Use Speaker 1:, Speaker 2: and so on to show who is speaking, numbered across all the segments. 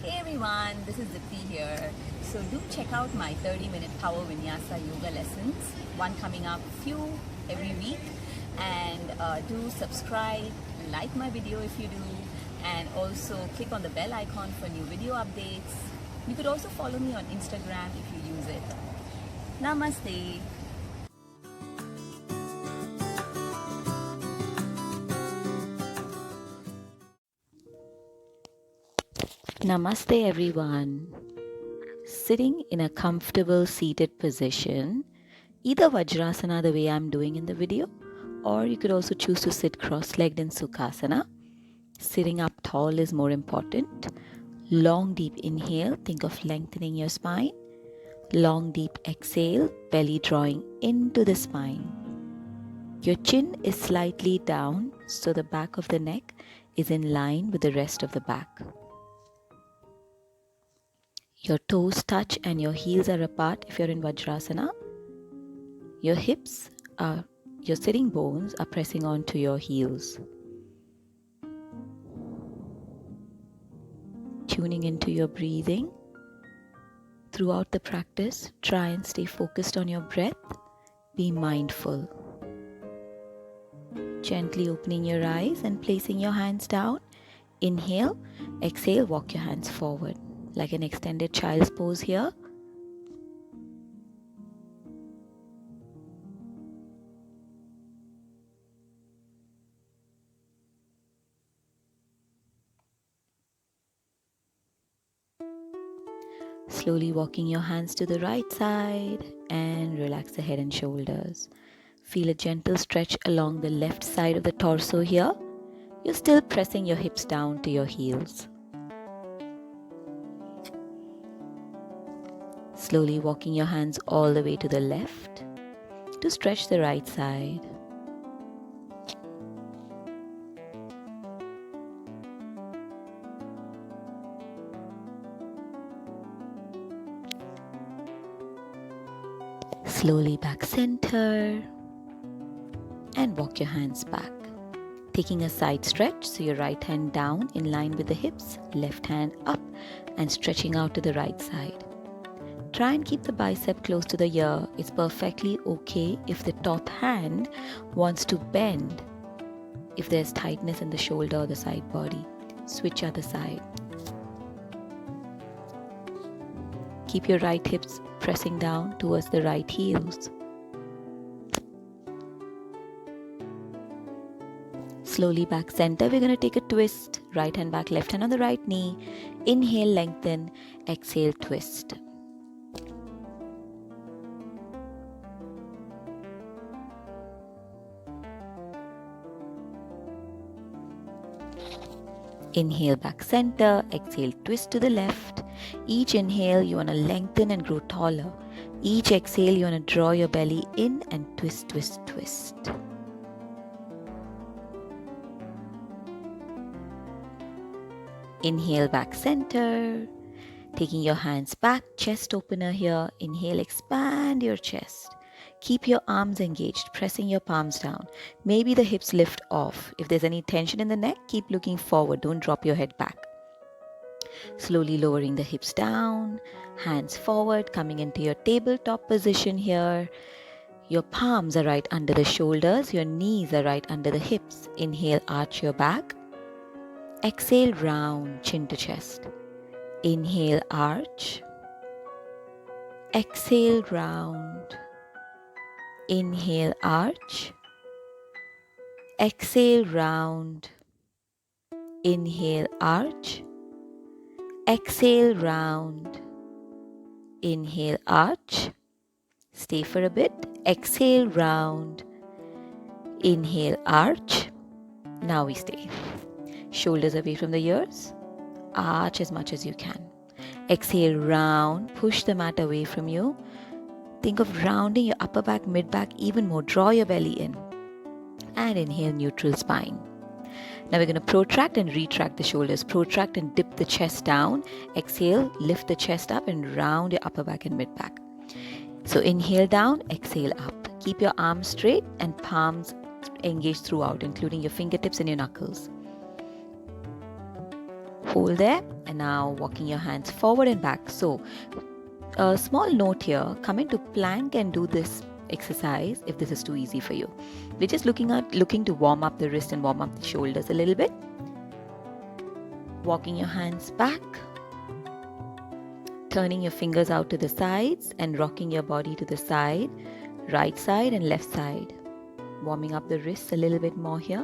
Speaker 1: Hey everyone, this is Dipti here. So do check out my 30-minute power Vinyasa yoga lessons, one coming up few every week, and do subscribe, like my video if you do, and also click on the bell icon for new video updates. You could also follow me on Instagram if you use it. Namaste.
Speaker 2: Namaste everyone. Sitting in a comfortable seated position, either Vajrasana the way I'm doing in the video, or you could also choose to sit cross-legged in Sukhasana. Sitting up tall is more important. Long deep inhale, think of lengthening your spine. Long deep exhale, belly drawing into the spine. Your chin is slightly down, so the back of the neck is in line with the rest of the back. Your toes touch and your heels are apart if you're in Vajrasana. Your hips your sitting bones are pressing onto your heels. Tuning into your breathing. Throughout the practice, try and stay focused on your breath. Be mindful. Gently opening your eyes and placing your hands down. Inhale, exhale, walk your hands forward. Like an extended child's pose here. Slowly walking your hands to the right side and relax the head and shoulders. Feel a gentle stretch along the left side of the torso here. You're still pressing your hips down to your heels. Slowly walking your hands all the way to the left to stretch the right side. Slowly back center and walk your hands back. Taking a side stretch, so your right hand down in line with the hips, left hand up and stretching out to the right side. Try and keep the bicep close to the ear. It's perfectly okay if the top hand wants to bend. If there's tightness in the shoulder or the side body, switch other side. Keep your right hips pressing down towards the right heels. Slowly back center, we're going to take a twist. Right hand back, left hand on the right knee. Inhale, lengthen. Exhale, twist. Inhale back center, exhale twist to the left. Each inhale you want to lengthen and grow taller. Each exhale you want to draw your belly in and twist, twist, twist. Inhale back center. Taking your hands back, chest opener here. Inhale, expand your chest. Keep your arms engaged, pressing your palms down. Maybe the hips lift off. If there's any tension in the neck, keep looking forward. Don't drop your head back. Slowly lowering the hips down, hands forward, coming into your tabletop position here. Your palms are right under the shoulders. Your knees are right under the hips. Inhale, arch your back. Exhale, round, chin to chest. Inhale, arch. Exhale, round. Inhale, arch. Exhale, round. Inhale, arch. Exhale, round. Inhale, arch. Stay for a bit. Exhale, round. Inhale, arch. Now we stay. Shoulders away from the ears. Arch as much as you can. Exhale, round. Push the mat away from you. Think of rounding your upper back, mid back even more. Draw your belly in. And inhale, neutral spine. Now we're going to protract and retract the shoulders. Protract and dip the chest down. Exhale, lift the chest up and round your upper back and mid back. So inhale down, exhale up. Keep your arms straight and palms engaged throughout, including your fingertips and your knuckles. Hold there And now walking your hands forward and back. So a small note here, come into plank and do this exercise if this is too easy for you. We're just looking to warm up the wrist and warm up the shoulders a little bit. Walking your hands back, turning your fingers out to the sides and rocking your body to the side, right side and left side. Warming up the wrists a little bit more here.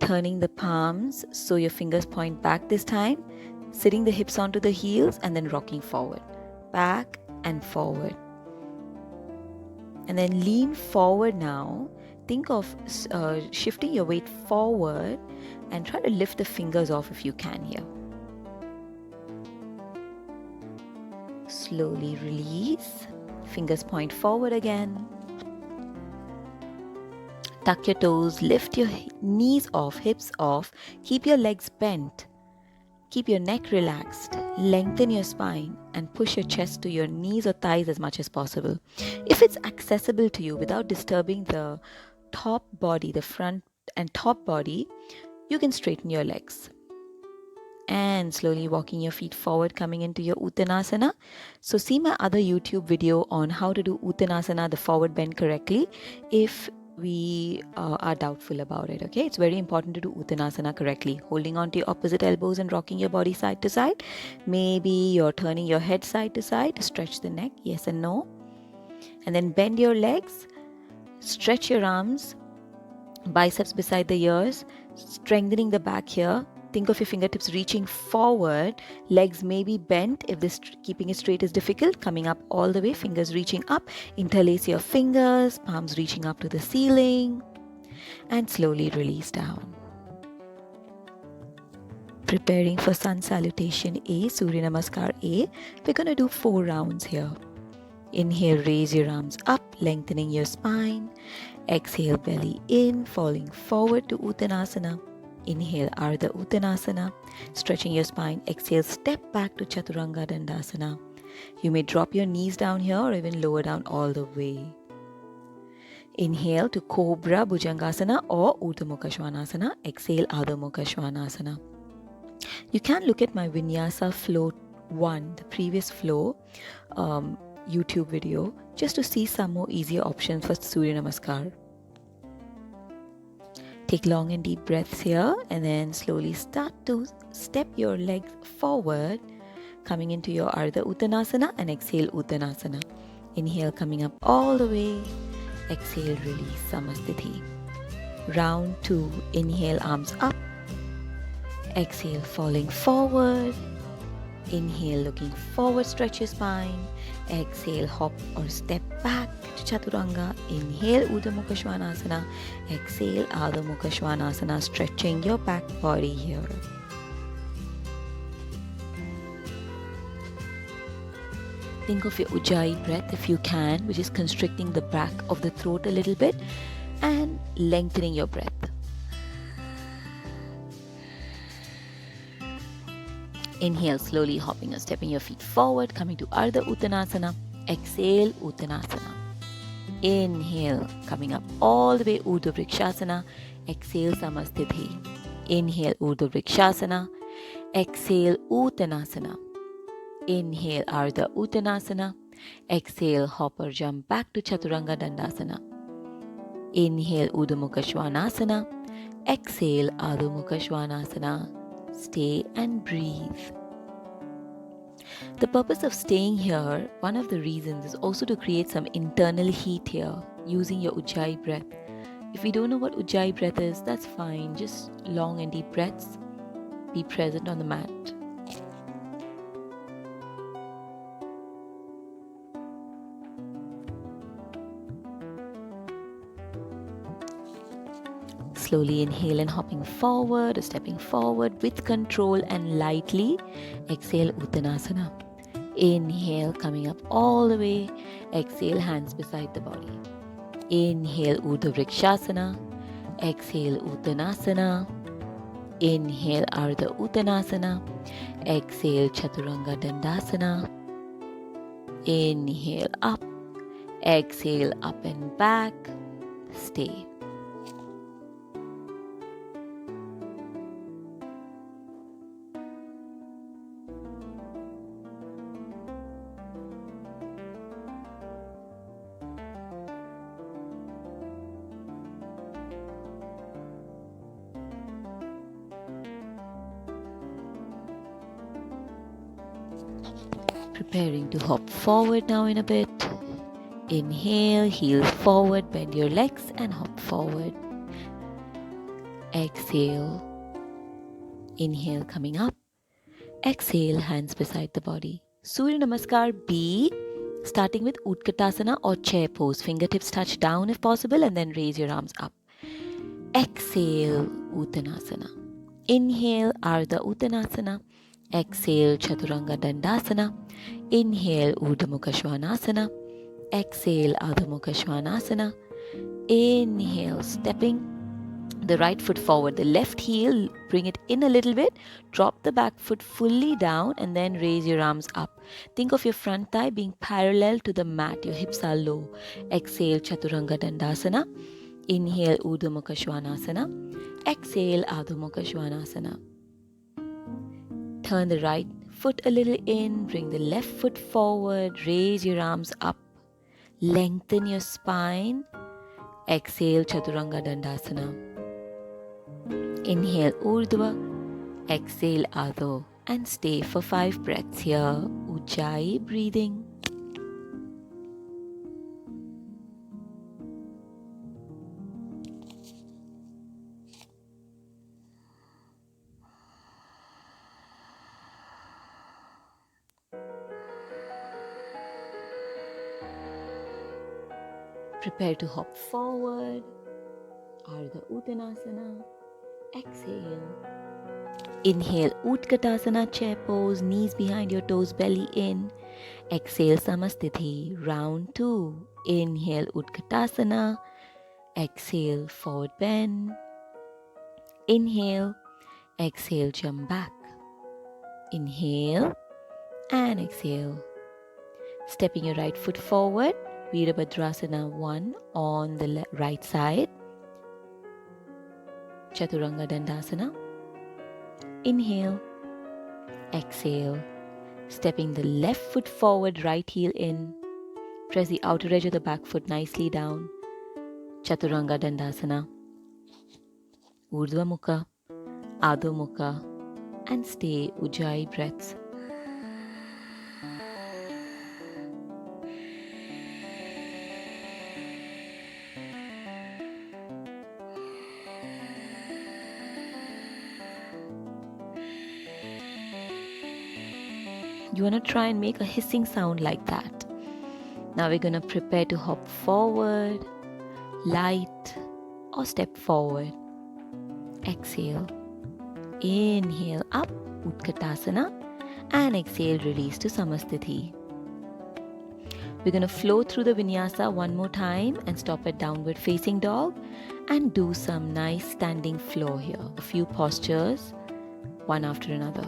Speaker 2: Turning the palms so your fingers point back this time, sitting the hips onto the heels and then rocking forward, back and forward. And then lean forward now. Think of shifting your weight forward and try to lift the fingers off if you can here. Slowly release. Fingers point forward again. Tuck your toes, lift your knees off, hips off. Keep your legs bent. Keep your neck relaxed. Lengthen your spine and push your chest to your knees or thighs as much as possible. If it's accessible to you without disturbing the top body, the front and top body, you can straighten your legs. And slowly walking your feet forward, coming into your Uttanasana. So see my other YouTube video on how to do Uttanasana, the forward bend correctly, if we are doubtful about it. Okay, it's very important to do Uttanasana correctly. Holding on to your opposite elbows and rocking your body side to side. Maybe you're turning your head side to side to stretch the neck, yes and no. And then bend your legs, stretch your arms, biceps beside the ears, strengthening the back here. Think of your fingertips reaching forward, legs may be bent if this keeping it straight is difficult, coming up all the way, fingers reaching up, interlace your fingers, palms reaching up to the ceiling, and slowly release down. Preparing for Sun Salutation A, Surya Namaskar A. We're going to do 4 rounds here. Inhale, raise your arms up, lengthening your spine. Exhale, belly in, falling forward to Uttanasana. Inhale, Ardha Uttanasana, stretching your spine. Exhale, step back to Chaturanga Dandasana. You may drop your knees down here or even lower down all the way. Inhale to Cobra Bhujangasana or Urdhva Mukha Svanasana. Exhale, Adho Mukha Svanasana. You can look at my Vinyasa flow 1, the previous flow YouTube video, just to see some more easier options for Surya Namaskar. Take long and deep breaths here and then slowly start to step your legs forward, coming into your Ardha Uttanasana and exhale Uttanasana. Inhale, coming up all the way. Exhale, release Samasthiti. Round 2, inhale, arms up. Exhale, falling forward. Inhale, looking forward, stretch your spine. Exhale, hop or step back to Chaturanga. Inhale, Urdhva Mukha Svanasana. Exhale, Adho Mukha Svanasana, stretching your back body here. Think of your Ujjayi breath if you can, which is constricting the back of the throat a little bit and lengthening your breath. Inhale, slowly hopping or stepping your feet forward, coming to Ardha Uttanasana. Exhale, Uttanasana. Inhale, coming up all the way, Urdhva Vrikshasana. Exhale, Samasthiti. Inhale, Urdhva Vrikshasana. Exhale, Uttanasana. Inhale, Ardha Uttanasana. Exhale, hop or jump back to Chaturanga Dandasana. Inhale, Urdhva Mukha Svanasana. Exhale, Adho Mukha Svanasana. Stay and breathe. The purpose of staying here, one of the reasons, is also to create some internal heat here using your Ujjayi breath. If you don't know what Ujjayi breath is, that's fine. Just long and deep breaths. Be present on the mat. Slowly inhale and hopping forward or stepping forward with control and lightly. Exhale, Uttanasana. Inhale, coming up all the way. Exhale, hands beside the body. Inhale, Urdhva Vrikshasana. Exhale, Uttanasana. Inhale, Ardha Uttanasana. Exhale, Chaturanga Dandasana. Inhale, up. Exhale, up and back. Stay. Preparing to hop forward now in a bit. Inhale, heels forward, bend your legs and hop forward. Exhale. Inhale, coming up. Exhale, hands beside the body. Surya Namaskar B, starting with Utkatasana or chair pose. Fingertips touch down if possible and then raise your arms up. Exhale, Uttanasana. Inhale, Ardha Uttanasana. Exhale, Chaturanga Dandasana. Inhale, Urdhva Mukha Svanasana. Exhale, Adho Mukha Svanasana. Inhale, stepping the right foot forward. The left heel, bring it in a little bit. Drop the back foot fully down and then raise your arms up. Think of your front thigh being parallel to the mat. Your hips are low. Exhale, Chaturanga Dandasana. Inhale, Urdhva Mukha Svanasana. Exhale, Adho Mukha Svanasana. Turn the right foot a little in. Bring the left foot forward. Raise your arms up. Lengthen your spine. Exhale, Chaturanga Dandasana. Inhale, Urdhva. Exhale, Adho. And stay for 5 breaths here. Ujjayi breathing. Prepare to hop forward. Ardha Uttanasana. Exhale. Inhale, Utkatasana, chair pose, knees behind your toes, belly in. Exhale, Samasthithi, round 2. Inhale, Utkatasana. Exhale, forward bend. Inhale, exhale, jump back. Inhale and exhale. Stepping your right foot forward, Virabhadrasana 1 on the right side. Chaturanga Dandasana. Inhale, exhale, stepping the left foot forward, right heel in. Press the outer edge of the back foot nicely down. Chaturanga Dandasana. Urdhva Mukha, Adho Mukha, and stay Ujjayi breaths. You want to try and make a hissing sound like that. Now we're going to prepare to hop forward, light, or step forward. Exhale. Inhale up, Utkatasana, and exhale, release to Samasthithi. We're going to flow through the Vinyasa one more time and stop at downward facing dog and do some nice standing flow here. A few postures, one after another.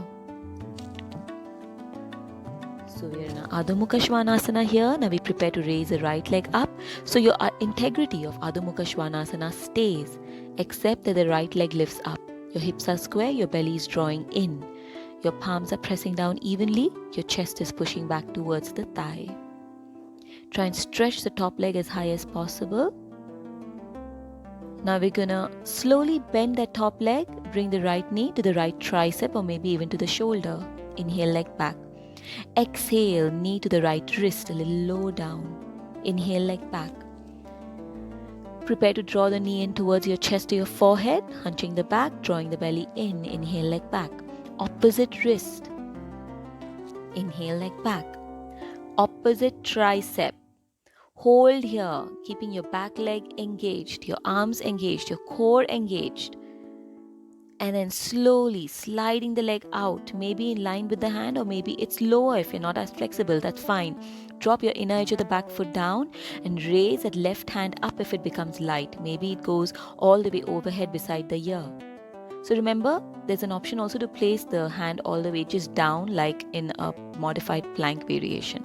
Speaker 2: So we are in Adho Mukha Svanasana here. Now we prepare to raise the right leg up. So your integrity of Adho Mukha Svanasana stays, except that the right leg lifts up. Your hips are square, your belly is drawing in. Your palms are pressing down evenly, your chest is pushing back towards the thigh. Try and stretch the top leg as high as possible. Now we're gonna slowly bend that top leg, bring the right knee to the right tricep or maybe even to the shoulder. Inhale, leg back. Exhale, knee to the right wrist, a little low down. Inhale, leg back. Prepare to draw the knee in towards your chest to your forehead, hunching the back, drawing the belly in. Inhale, leg back. Opposite wrist. Inhale, leg back. Opposite tricep. Hold here, keeping your back leg engaged, your arms engaged, your core engaged. And then slowly sliding the leg out, maybe in line with the hand or maybe it's lower if you're not as flexible, that's fine. Drop your inner edge of the back foot down and raise that left hand up if it becomes light. Maybe it goes all the way overhead beside the ear. So remember, there's an option also to place the hand all the way just down like in a modified plank variation.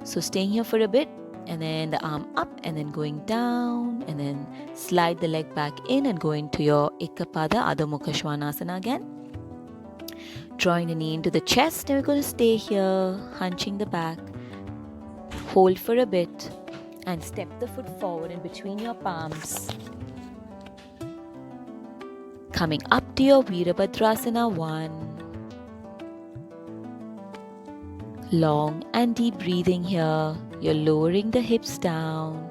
Speaker 2: So staying here for a bit and then the arm up and then going down and then slide the leg back in and go into your Ekkapada Adho Mukha Svanasana again. Drawing the knee into the chest and we're going to stay here, hunching the back. Hold for a bit and step the foot forward in between your palms. Coming up to your Virabhadrasana 1. Long and deep breathing here. You're lowering the hips down.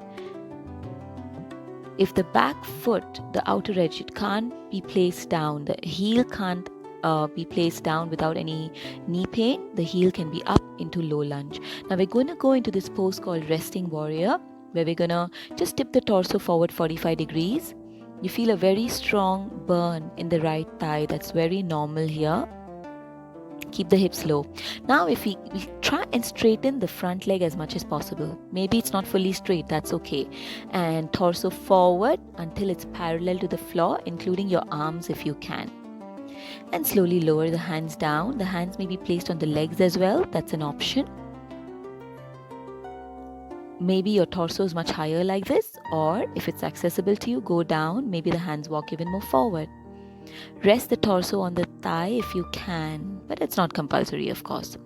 Speaker 2: If the back foot, the outer edge, it can't be placed down, the heel can't be placed down without any knee pain, the heel can be up into low lunge. Now we're going to go into this pose called resting warrior, where we're going to just tip the torso forward 45 degrees. You feel a very strong burn in the right thigh. That's very normal here. Keep the hips low. Now if we try and straighten the front leg as much as possible. Maybe it's not fully straight, that's okay. And torso forward until it's parallel to the floor, including your arms if you can. And slowly lower the hands down. The hands may be placed on the legs as well, that's an option. Maybe your torso is much higher like this, or if it's accessible to you, go down. Maybe the hands walk even more forward. Rest the torso on the thigh if you can, but it's not compulsory, of course.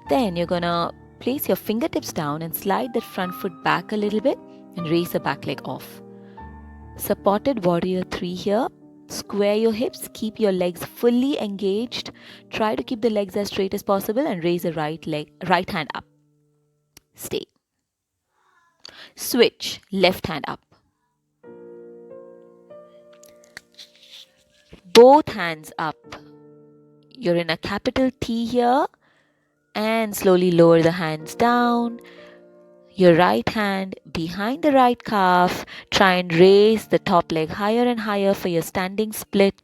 Speaker 2: Then you're gonna place your fingertips down and slide that front foot back a little bit and raise the back leg off. Supported warrior 3 here. Square your hips, keep your legs fully engaged. Try to keep the legs as straight as possible and raise the right hand up. Stay. Switch, left hand up. Both hands up. You're in a capital T here, and slowly lower the hands down. Your right hand behind the right calf. Try and raise the top leg higher and higher for your standing split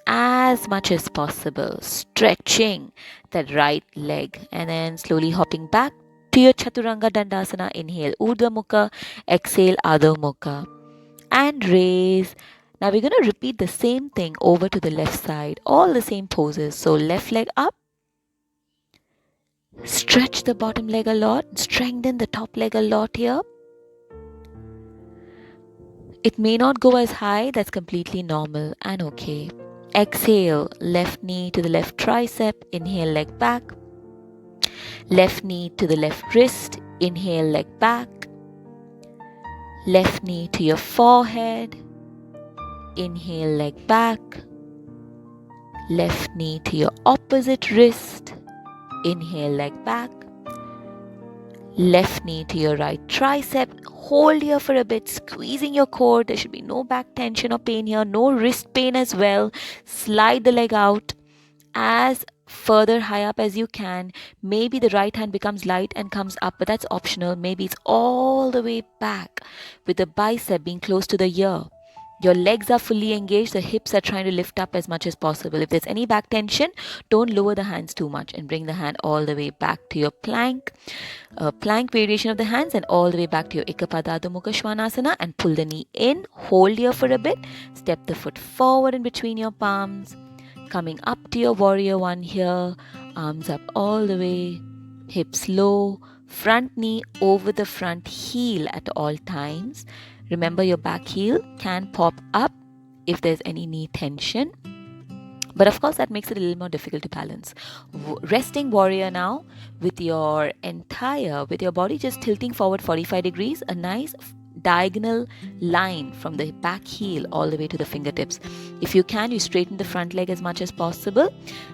Speaker 2: as much as possible. Stretching that right leg, and then slowly hopping back to your Chaturanga Dandasana. Inhale Urdhva Mukha, exhale Adho Mukha, and raise. Now we're going to repeat the same thing over to the left side, all the same poses. So left leg up, stretch the bottom leg a lot, strengthen the top leg a lot here. It may not go as high, that's completely normal and okay. Exhale, left knee to the left tricep, inhale leg back. Left knee to the left wrist, inhale leg back. Left knee to your forehead. Inhale, leg back. Left knee to your opposite wrist. Inhale, leg back. Left knee to your right tricep. Hold here for a bit, squeezing your core. There should be no back tension or pain here, no wrist pain as well. Slide the leg out as further high up as you can. Maybe the right hand becomes light and comes up, but that's optional. Maybe it's all the way back with the bicep being close to the ear. Your legs are fully engaged, the hips are trying to lift up as much as possible. If there's any back tension, don't lower the hands too much and bring the hand all the way back to your plank. Plank variation of the hands, and all the way back to your Ekapada Adho Mukha Svanasana, and pull the knee in, hold here for a bit, step the foot forward in between your palms, coming up to your warrior 1 here, arms up all the way, hips low, front knee over the front heel at all times. Remember, your back heel can pop up if there's any knee tension. But of course, that makes it a little more difficult to balance. Resting warrior now with your body just tilting forward 45 degrees, a nice diagonal line from the back heel all the way to the fingertips. If you can, you straighten the front leg as much as possible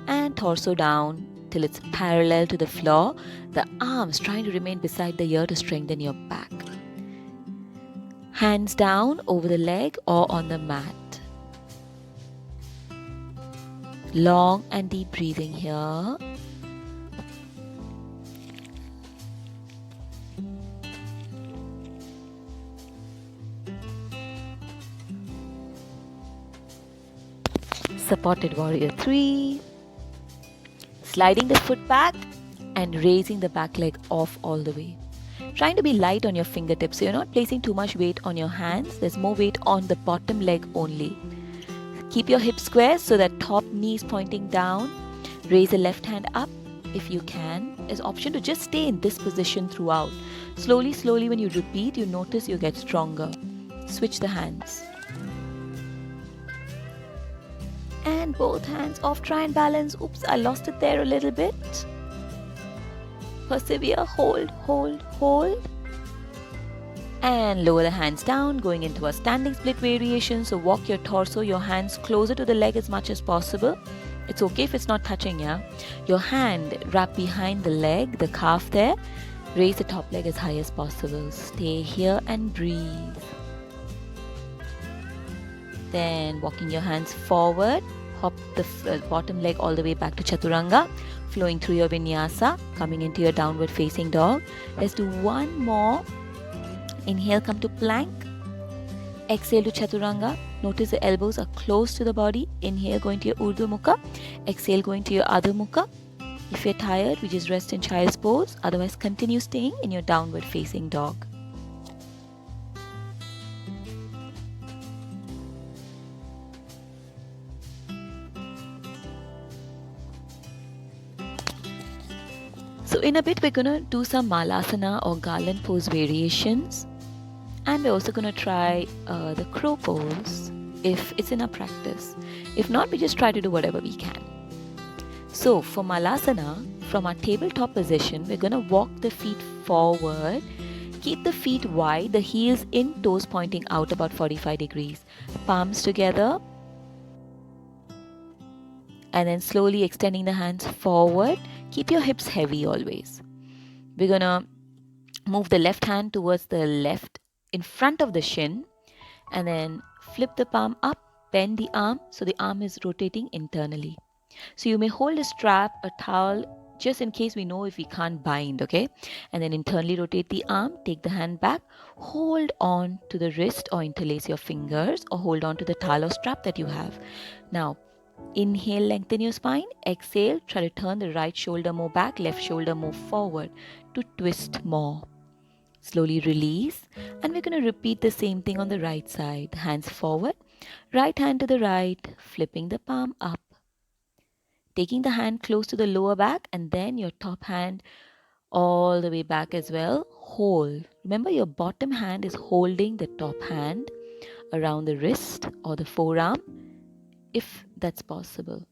Speaker 2: and torso down till it's parallel to the floor. The arms trying to remain beside the ear to strengthen your back. Hands down over the leg or on the mat. Long and deep breathing here. Supported warrior 3. Sliding the foot back and raising the back leg off all the way. Trying to be light on your fingertips, so you're not placing too much weight on your hands. There's more weight on the bottom leg only. Keep your hips square so that top knee is pointing down. Raise the left hand up if you can. There's option to just stay in this position throughout. Slowly when you repeat, you notice you get stronger. Switch the hands. And both hands off, try and balance. Oops, I lost it there a little bit. Persevere, hold. And lower the hands down, going into a standing split variation. So walk your torso, your hands closer to the leg as much as possible. It's okay if it's not touching, yeah? Your hand wrap behind the leg, the calf there. Raise the top leg as high as possible. Stay here and breathe. Then walking your hands forward, hop the bottom leg all the way back to Chaturanga, flowing through your Vinyasa, coming into your downward facing dog. Let's do one more. Inhale, come to plank. Exhale to Chaturanga. Notice the elbows are close to the body. Inhale, going to your Urdhva Mukha. Exhale, going to your Adho Mukha. If you're tired, we just rest in child's pose. Otherwise, continue staying in your downward facing dog. So in a bit, we're going to do some Malasana or garland pose variations. And we're also going to try the crow pose if it's in our practice. If not, we just try to do whatever we can. So for Malasana, from our tabletop position, we're going to walk the feet forward. Keep the feet wide, the heels in, toes pointing out about 45 degrees. Palms together. And then slowly extending the hands forward. Keep your hips heavy always. We're going to move the left hand towards the left in front of the shin. And then flip the palm up, bend the arm so the arm is rotating internally. So you may hold a strap, a towel, just in case we know if we can't bind, okay? And then internally rotate the arm, take the hand back, hold on to the wrist or interlace your fingers or hold on to the towel or strap that you have. Now, inhale, lengthen your spine. Exhale, try to turn the right shoulder more back, left shoulder more forward to twist more. Slowly release, and we're going to repeat the same thing on the right side. Hands forward, right hand to the right, flipping the palm up. Taking the hand close to the lower back and then your top hand all the way back as well. Hold. Remember, your bottom hand is holding the top hand around the wrist or the forearm if that's possible.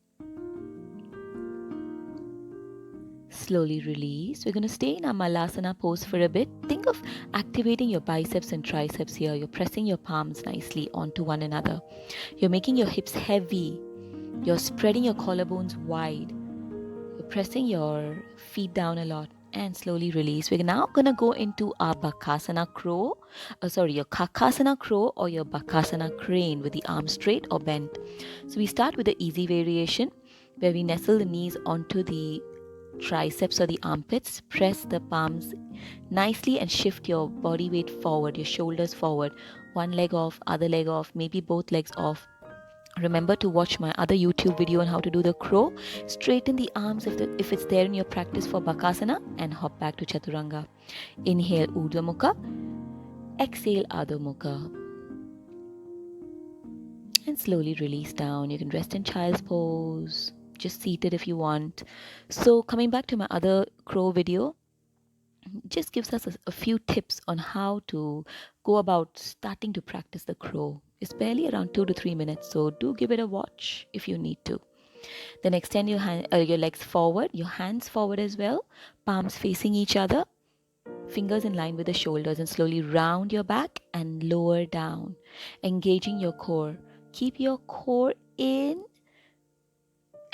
Speaker 2: Slowly release. We're going to stay in our Malasana pose for a bit. Think of activating your biceps and triceps here. You're pressing your palms nicely onto one another. You're making your hips heavy. You're spreading your collarbones wide. You're pressing your feet down a lot and slowly release. We're now going to go into our Bakasana crow. Your Kakasana crow or your Bakasana crane with the arms straight or bent. So we start with the easy variation where we nestle the knees onto the triceps or the armpits. Press the palms nicely and shift your body weight forward, your shoulders forward. One leg off, other leg off, maybe both legs off. Remember to watch my other YouTube video on how to do the crow. Straighten the arms if it's there in your practice for Bakasana and hop back to Chaturanga. Inhale Urdhva Mukha. Exhale Adho Mukha. And slowly release down. You can rest in child's pose. Just seated if you want. So coming back to my other crow video, just gives us a few tips on how to go about starting to practice the crow. It's barely around 2 to 3 minutes, so do give it a watch if you need to. Then extend your legs forward, your hands forward as well, palms facing each other, fingers in line with the shoulders, and slowly round your back and lower down, engaging your core. Keep your core in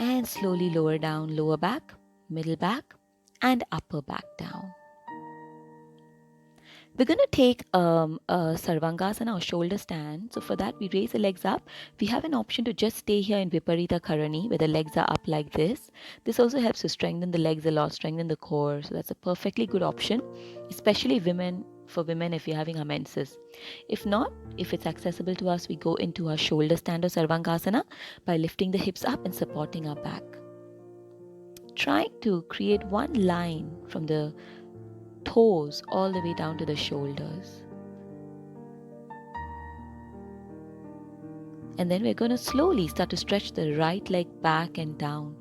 Speaker 2: and slowly lower down, lower back, middle back, and upper back down. We're going to take a Sarvangasana or shoulder stand. So for that, we raise the legs up. We have an option to just stay here in Viparita Karani where the legs are up like this. This also helps to strengthen the legs a lot, strengthen the core. So that's a perfectly good option, especially for women if you're having a menses. If not, if it's accessible to us, we go into our shoulder stand or Sarvangasana by lifting the hips up and supporting our back. Trying to create one line from the toes all the way down to the shoulders. And then we're going to slowly start to stretch the right leg back and down.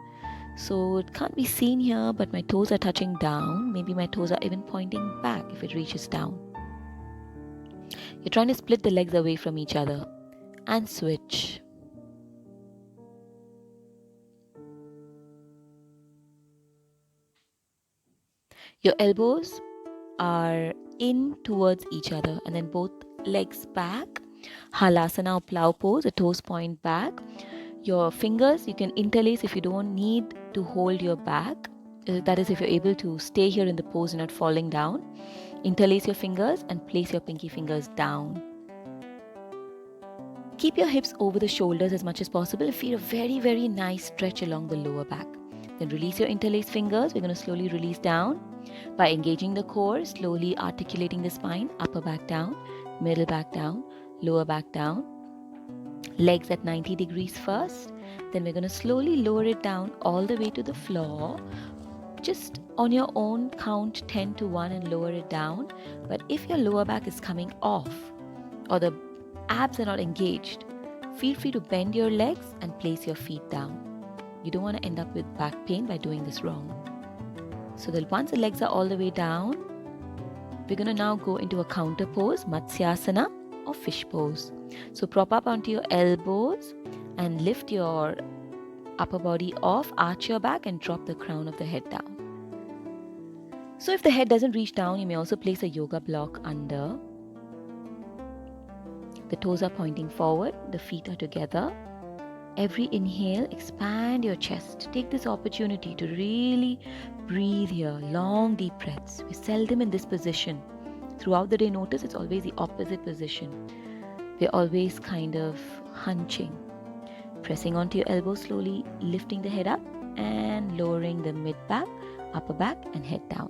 Speaker 2: So it can't be seen here, but my toes are touching down. Maybe my toes are even pointing back if it reaches down. You're trying to split the legs away from each other and switch. Your elbows are in towards each other and then both legs back. Halasana or plow pose, the toes point back. Your fingers, you can interlace if you don't need to hold your back. That is, if you're able to stay here in the pose and not falling down. Interlace your fingers and place your pinky fingers down. Keep your hips over the shoulders as much as possible. Feel a very, very nice stretch along the lower back. Then release your interlaced fingers. We're going to slowly release down by engaging the core, slowly articulating the spine, upper back down, middle back down, lower back down. Legs at 90 degrees first. Then we're going to slowly lower it down all the way to the floor. Just on your own, count 10 to 1 and lower it down. But if your lower back is coming off or the abs are not engaged, feel free to bend your legs and place your feet down. You don't want to end up with back pain by doing this wrong. So that once the legs are all the way down, we're going to now go into a counter pose, Matsyasana or fish pose. So prop up onto your elbows and lift your upper body off, arch your back and drop the crown of the head down. So if the head doesn't reach down, you may also place a yoga block under. The toes are pointing forward, the feet are together. Every inhale, expand your chest. Take this opportunity to really breathe here, long deep breaths. We're seldom in this position. Throughout the day, notice it's always the opposite position. We're always kind of hunching. Pressing onto your elbows slowly, lifting the head up and lowering the mid back, upper back and head down.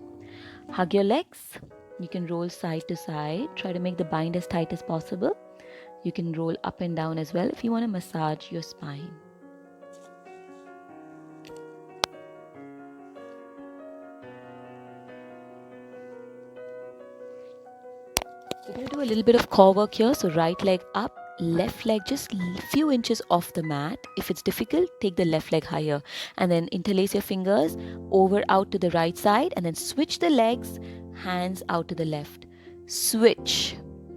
Speaker 2: Hug your legs. You can roll side to side. Try to make the bind as tight as possible. You can roll up and down as well if you want to massage your spine. We're going to do a little bit of core work here. So right leg up, left leg just a few inches off the mat. If it's difficult, take the left leg higher and then interlace your fingers over out to the right side and then switch the legs, hands out to the left. Switch,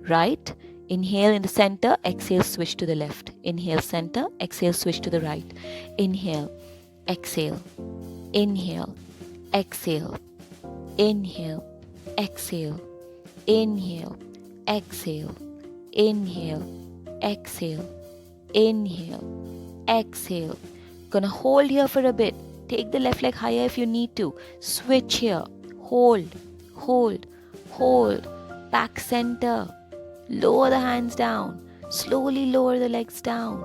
Speaker 2: right? Inhale in the center, exhale, switch to the left. Inhale, center, exhale, switch to the right. Inhale, exhale, inhale, exhale, inhale, exhale, inhale, exhale, inhale, exhale, inhale, exhale. Gonna hold here for a bit. Take the left leg higher if you need to. Switch here. Hold, hold, hold. Back center. Lower the hands down. Slowly lower the legs down.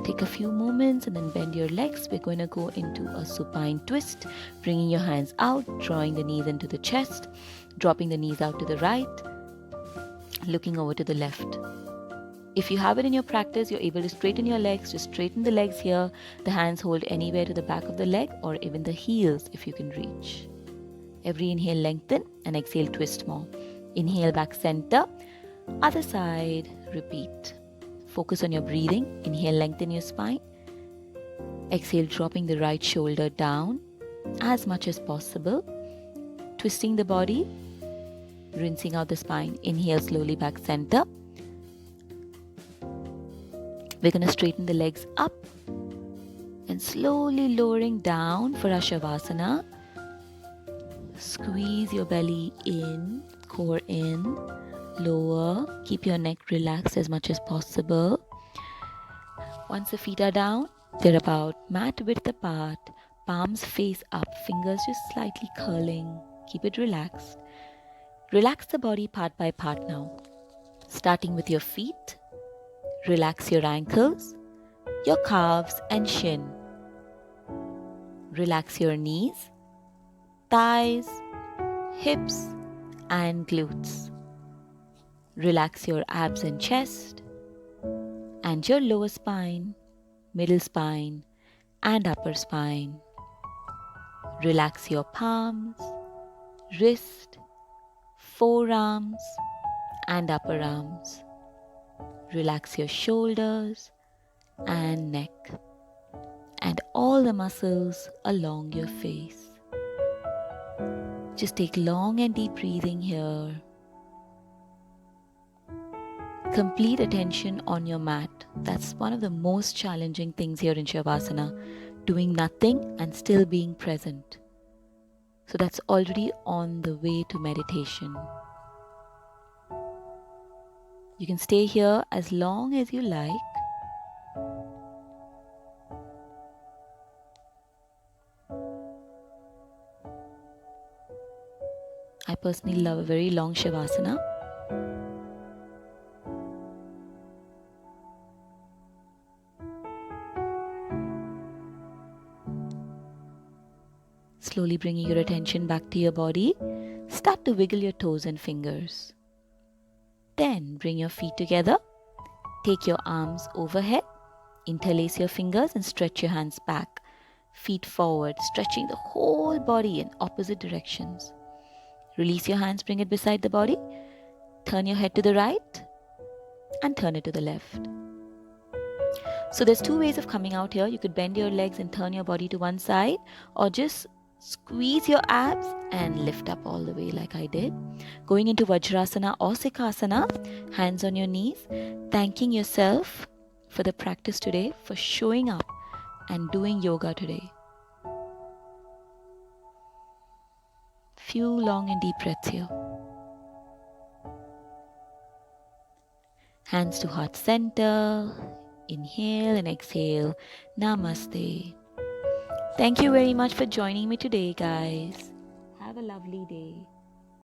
Speaker 2: Take a few moments and then bend your legs. We're going to go into a supine twist, bringing your hands out, drawing the knees into the chest, dropping the knees out to the right, looking over to the left. If you have it in your practice, you're able to straighten your legs. Just straighten the legs here. The hands hold anywhere to the back of the leg or even the heels if you can reach. Every inhale, lengthen and exhale, twist more. Inhale, back center. Other side, repeat. Focus on your breathing. Inhale, lengthen your spine. Exhale, dropping the right shoulder down as much as possible. Twisting the body, rinsing out the spine. Inhale, slowly back center. We're going to straighten the legs up and slowly lowering down for our Shavasana. Squeeze your belly in, core in, lower. Keep your neck relaxed as much as possible. Once the feet are down, they're about mat width apart, palms face up, fingers just slightly curling. Keep it relaxed. Relax the body part by part now. Starting with your feet, relax your ankles, your calves and shin. Relax your knees, thighs, hips and glutes. Relax your abs and chest and your lower spine, middle spine and upper spine. Relax your palms, wrist, forearms and upper arms. Relax your shoulders and neck and all the muscles along your face. Just take long and deep breathing here. Complete attention on your mat. That's one of the most challenging things here in Shavasana. Doing nothing and still being present. So that's already on the way to meditation. You can stay here as long as you like. I personally love a very long Shavasana. Slowly bringing your attention back to your body, start to wiggle your toes and fingers. Then bring your feet together, take your arms overhead, interlace your fingers and stretch your hands back. Feet forward, stretching the whole body in opposite directions. Release your hands, bring it beside the body. Turn your head to the right and turn it to the left. So there's two ways of coming out here. You could bend your legs and turn your body to one side, or just squeeze your abs and lift up all the way like I did. Going into Vajrasana or Sikhasana, hands on your knees, thanking yourself for the practice today, for showing up and doing yoga today. Few long and deep breaths here. Hands to heart center. Inhale and exhale. Namaste. Thank you very much for joining me today, guys. Have a lovely day.